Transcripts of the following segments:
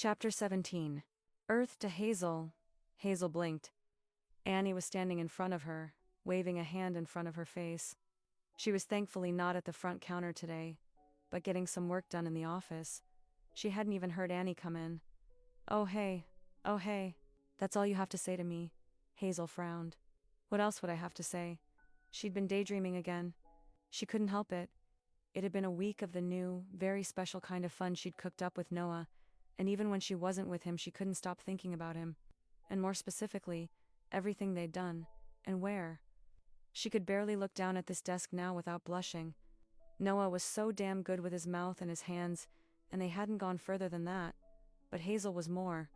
Chapter 17. Earth to Hazel. Hazel blinked. Annie was standing in front of her, waving a hand in front of her face. She was thankfully not at the front counter today, but getting some work done in the office. She hadn't even heard Annie come in. Oh hey, that's all you have to say to me? Hazel frowned. What else would I have to say? She'd been daydreaming again. She couldn't help it. It had been a week of the new, very special kind of fun she'd cooked up with Noah, and even when she wasn't with him she couldn't stop thinking about him. And more specifically, everything they'd done, and where. She could barely look down at this desk now without blushing. Noah was so damn good with his mouth and his hands, and they hadn't gone further than that. But Hazel was more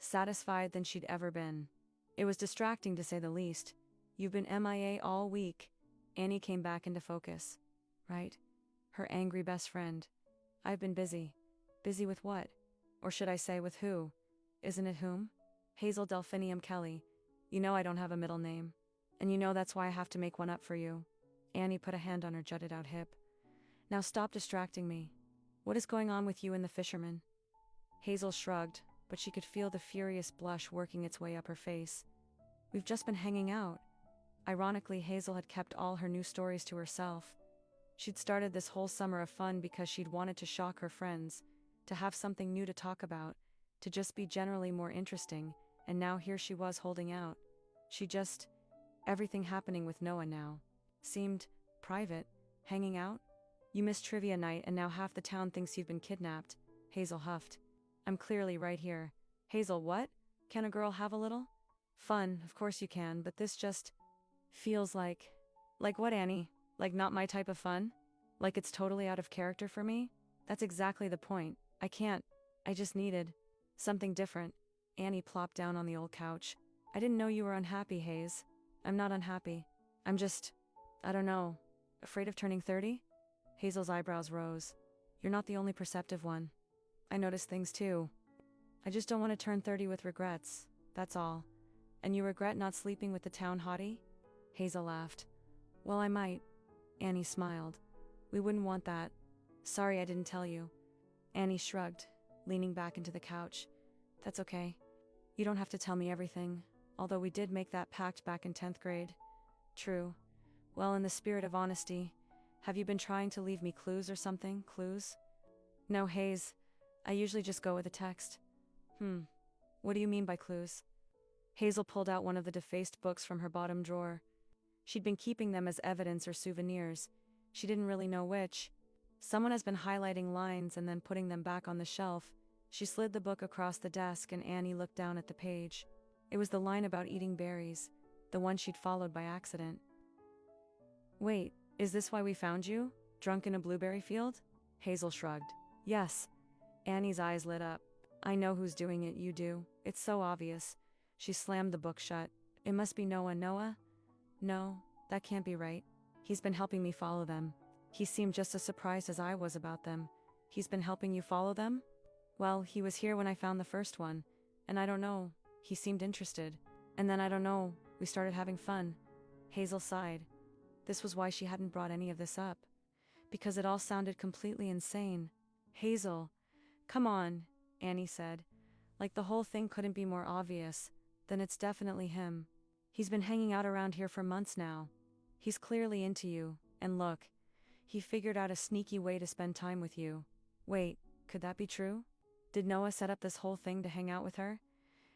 satisfied than she'd ever been. It was distracting to say the least. You've been MIA all week. Annie came back into focus. Right? Her angry best friend. I've been busy. Busy with what? Or should I say with who? Isn't it whom? Hazel Delphinium Kelly. You know I don't have a middle name. And you know that's why I have to make one up for you. Annie put a hand on her jutted out hip. Now stop distracting me. What is going on with you and the fisherman? Hazel shrugged, but she could feel the furious blush working its way up her face. We've just been hanging out. Ironically, Hazel had kept all her new stories to herself. She'd started this whole summer of fun because she'd wanted to shock her friends, to have something new to talk about, to just be generally more interesting, and now here she was holding out. Everything happening with Noah now seemed private. Hanging out? You missed trivia night and now half the town thinks you've been kidnapped. Hazel huffed. I'm clearly right here. Hazel, what? Can a girl have a little fun? Of course you can, but this just feels like what, Annie? Like not my type of fun? Like it's totally out of character for me? That's exactly the point. I just needed something different. Annie plopped down on the old couch. I didn't know you were unhappy, Hayes. I'm not unhappy. I'm just, I don't know, afraid of turning 30? Hazel's eyebrows rose. You're not the only perceptive one. I notice things too. I just don't want to turn 30 with regrets, that's all. And you regret not sleeping with the town hottie? Hazel laughed. Well, I might. Annie smiled. We wouldn't want that. Sorry I didn't tell you. Annie shrugged, leaning back into the couch. That's okay. You don't have to tell me everything, although we did make that pact back in 10th grade. True. Well, in the spirit of honesty, have you been trying to leave me clues or something? Clues? No, Hayes. I usually just go with a text. What do you mean by clues? Hazel pulled out one of the defaced books from her bottom drawer. She'd been keeping them as evidence or souvenirs. She didn't really know which. Someone has been highlighting lines and then putting them back on the shelf. She slid the book across the desk and Annie looked down at the page. It was the line about eating berries, the one she'd followed by accident. Wait, is this why we found you? Drunk in a blueberry field? Hazel shrugged. Yes. Annie's eyes lit up. I know who's doing it, you do. It's so obvious. She slammed the book shut. It must be Noah. Noah? No, that can't be right. He's been helping me follow them. He seemed just as surprised as I was about them. He's been helping you follow them? Well, he was here when I found the first one. And I don't know, he seemed interested. And then I don't know, we started having fun. Hazel sighed. This was why she hadn't brought any of this up. Because it all sounded completely insane. Hazel. Come on, Annie said. Like the whole thing couldn't be more obvious. Then it's definitely him. He's been hanging out around here for months now. He's clearly into you, and look, he figured out a sneaky way to spend time with you. Wait, could that be true? Did Noah set up this whole thing to hang out with her?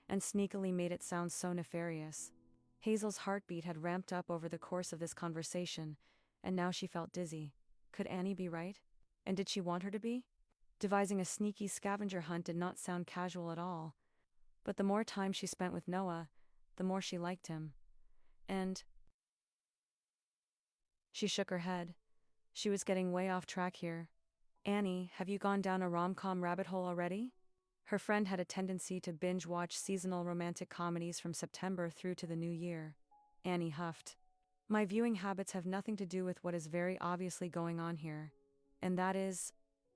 And sneakily made it sound so nefarious. Hazel's heartbeat had ramped up over the course of this conversation, and now she felt dizzy. Could Annie be right? And did she want her to be? Devising a sneaky scavenger hunt did not sound casual at all. But the more time she spent with Noah, the more she liked him. And she shook her head. She was getting way off track here. Annie, have you gone down a rom-com rabbit hole already? Her friend had a tendency to binge-watch seasonal romantic comedies from September through to the new year. Annie huffed. My viewing habits have nothing to do with what is very obviously going on here. And that is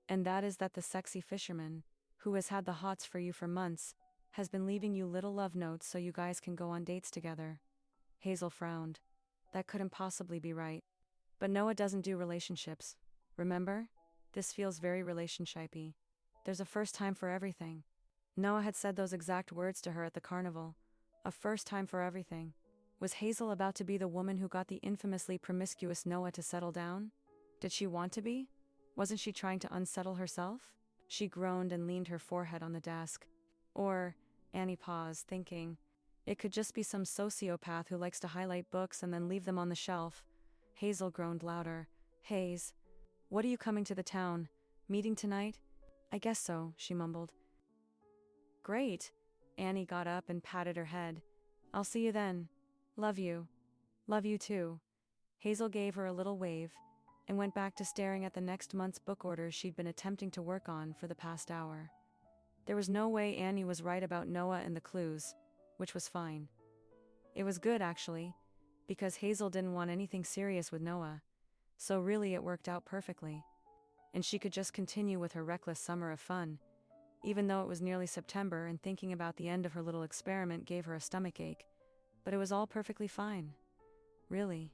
that the sexy fisherman, who has had the hots for you for months, has been leaving you little love notes so you guys can go on dates together. Hazel frowned. That couldn't possibly be right. But Noah doesn't do relationships. Remember? This feels very relationshipy. There's a first time for everything. Noah had said those exact words to her at the carnival. A first time for everything. Was Hazel about to be the woman who got the infamously promiscuous Noah to settle down? Did she want to be? Wasn't she trying to unsettle herself? She groaned and leaned her forehead on the desk. Or, Annie paused, thinking, it could just be some sociopath who likes to highlight books and then leave them on the shelf. Hazel groaned louder. Hayes, what are you coming to the town? Meeting tonight? I guess so, she mumbled. Great. Annie got up and patted her head. I'll see you then. Love you. Love you too. Hazel gave her a little wave and went back to staring at the next month's book orders she'd been attempting to work on for the past hour. There was no way Annie was right about Noah and the clues, which was fine. It was good, actually, because Hazel didn't want anything serious with Noah, so really it worked out perfectly. And she could just continue with her reckless summer of fun, even though it was nearly September and thinking about the end of her little experiment gave her a stomachache. But it was all perfectly fine. Really.